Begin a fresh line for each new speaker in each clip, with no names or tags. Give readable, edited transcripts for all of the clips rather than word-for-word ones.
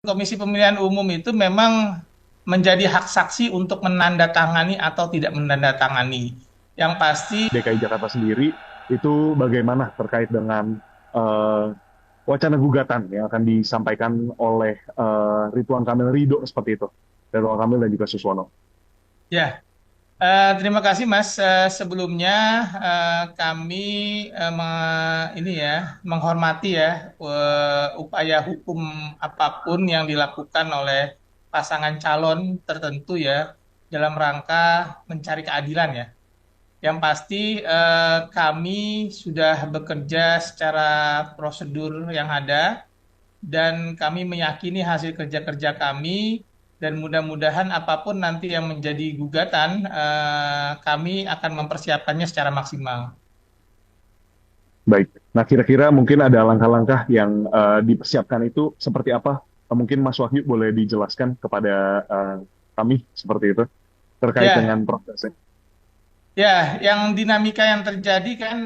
Komisi Pemilihan Umum itu memang menjadi hak saksi untuk menandatangani atau tidak menandatangani. Yang pasti,
DKI Jakarta sendiri itu bagaimana terkait dengan eh, wacana gugatan yang akan disampaikan oleh Ridwan Kamil Ridho seperti itu, Ridwan Kamil dan juga Suswono.
ya, terima kasih Mas. Sebelumnya kami ini ya menghormati ya upaya hukum apapun yang dilakukan oleh pasangan calon tertentu ya dalam rangka mencari keadilan ya. Yang pasti kami sudah bekerja secara prosedur yang ada dan kami meyakini hasil kerja-kerja kami dan mudah-mudahan apapun nanti yang menjadi gugatan kami akan mempersiapkannya secara maksimal.
Baik. Nah, kira-kira mungkin ada langkah-langkah yang dipersiapkan itu seperti apa? Mungkin Mas Wahyu boleh dijelaskan kepada kami seperti itu terkait dengan
Ya,
prosesnya.
ya, yang dinamika yang terjadi kan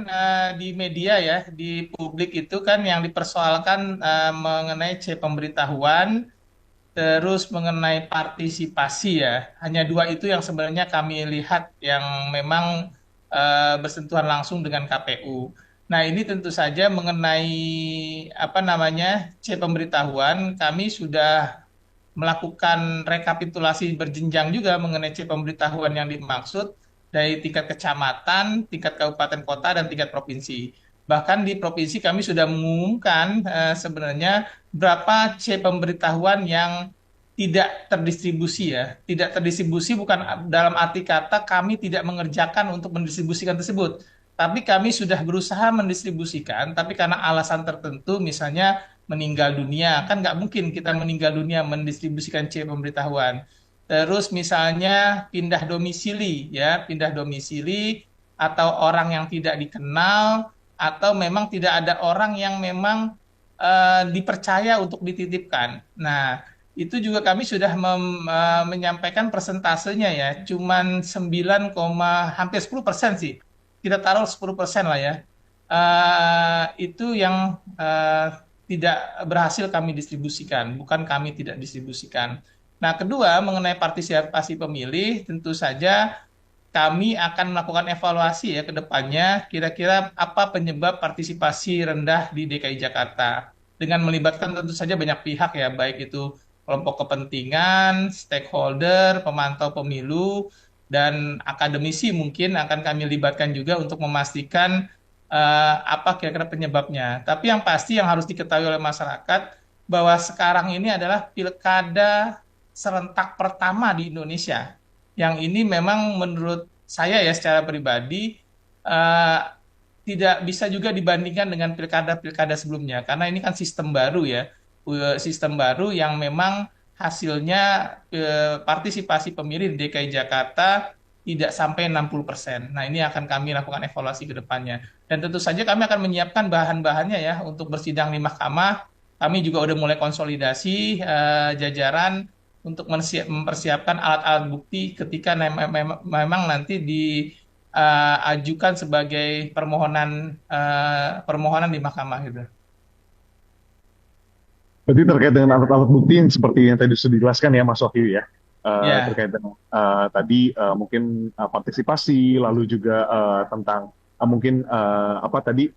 di media ya, di publik itu kan yang dipersoalkan mengenai pemberitahuan. Terus mengenai partisipasi ya, hanya dua itu yang sebenarnya kami lihat yang memang bersentuhan langsung dengan KPU. Nah, ini tentu saja mengenai apa namanya pemberitahuan, kami sudah melakukan rekapitulasi berjenjang juga mengenai pemberitahuan yang dimaksud dari tingkat kecamatan, tingkat kabupaten kota, dan tingkat provinsi. Bahkan di provinsi kami sudah mengumumkan sebenarnya berapa pemberitahuan yang tidak terdistribusi ya. Tidak terdistribusi bukan dalam arti kata kami tidak mengerjakan untuk mendistribusikan tersebut. Tapi kami sudah berusaha mendistribusikan, tapi karena alasan tertentu, misalnya meninggal dunia, kan nggak mungkin kita meninggal dunia mendistribusikan pemberitahuan. Terus misalnya pindah domisili, ya, pindah domisili, atau orang yang tidak dikenal, atau memang tidak ada orang yang memang dipercaya untuk dititipkan. Nah, itu juga kami sudah menyampaikan persentasenya ya, cuman 9, hampir 10% sih. Kita taruh 10% lah ya. Itu yang tidak berhasil kami distribusikan, bukan kami tidak distribusikan. Nah, kedua, mengenai partisipasi pemilih, tentu saja kami akan melakukan evaluasi ya ke depannya, kira-kira apa penyebab partisipasi rendah di DKI Jakarta. Dengan melibatkan tentu saja banyak pihak ya, baik itu kelompok kepentingan, stakeholder, pemantau pemilu, dan akademisi mungkin akan kami libatkan juga untuk memastikan apa kira-kira penyebabnya. Tapi yang pasti yang harus diketahui oleh masyarakat bahwa sekarang ini adalah pilkada serentak pertama di Indonesia. Yang ini memang menurut saya ya secara pribadi eh, tidak bisa juga dibandingkan dengan pilkada-pilkada sebelumnya karena ini kan sistem baru ya. Sistem baru yang memang hasilnya partisipasi pemilih di DKI Jakarta tidak sampai 60%. Nah, ini akan kami lakukan evaluasi ke depannya. Dan tentu saja kami akan menyiapkan bahan-bahannya ya untuk bersidang di mahkamah. Kami juga udah mulai konsolidasi jajaran untuk mempersiapkan alat-alat bukti ketika memang nanti diajukan sebagai permohonan di mahkamah gitu.
Berarti terkait dengan alat-alat bukti yang seperti yang tadi sudah dijelaskan ya Mas Wahyu ya.
Ya,
Terkait dengan tadi mungkin partisipasi, lalu juga tentang mungkin apa tadi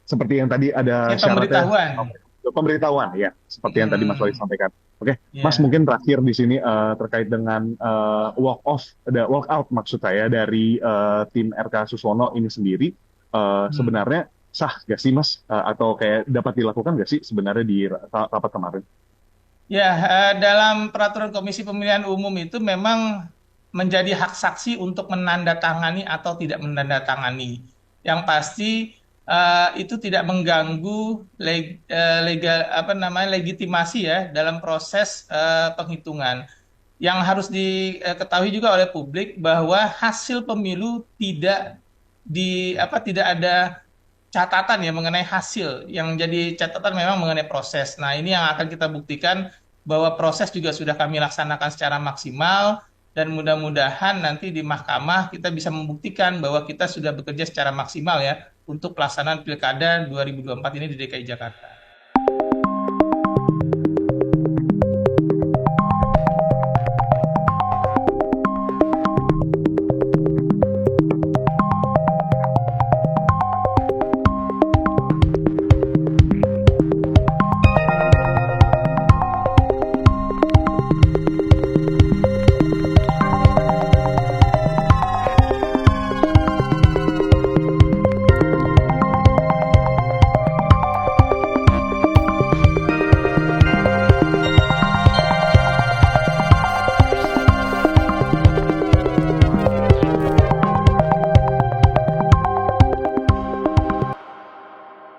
seperti yang tadi ada syaratnya
pemberitahuan.
pemberitahuan ya, seperti yang tadi Mas Wahyu
Hmm,
sampaikan. Oke, Mas
ya.
mungkin terakhir di sini terkait dengan walk off, ada walk out maksud saya dari tim RK Suswono ini sendiri
Hmm.
sebenarnya sah gak sih Mas? Atau kayak dapat dilakukan gak sih sebenarnya di rapat kemarin?
Ya, dalam peraturan Komisi Pemilihan Umum itu memang menjadi hak saksi untuk menandatangani atau tidak menandatangani. Yang pasti itu tidak mengganggu legal apa namanya legitimasi ya dalam proses penghitungan. Yang harus diketahui juga oleh publik bahwa hasil pemilu tidak ada catatan ya mengenai hasil. Yang jadi catatan memang mengenai proses. Nah, ini yang akan kita buktikan bahwa proses juga sudah kami laksanakan secara maksimal dan mudah-mudahan nanti di mahkamah kita bisa membuktikan bahwa kita sudah bekerja secara maksimal ya untuk pelaksanaan Pilkada 2024 ini di DKI Jakarta.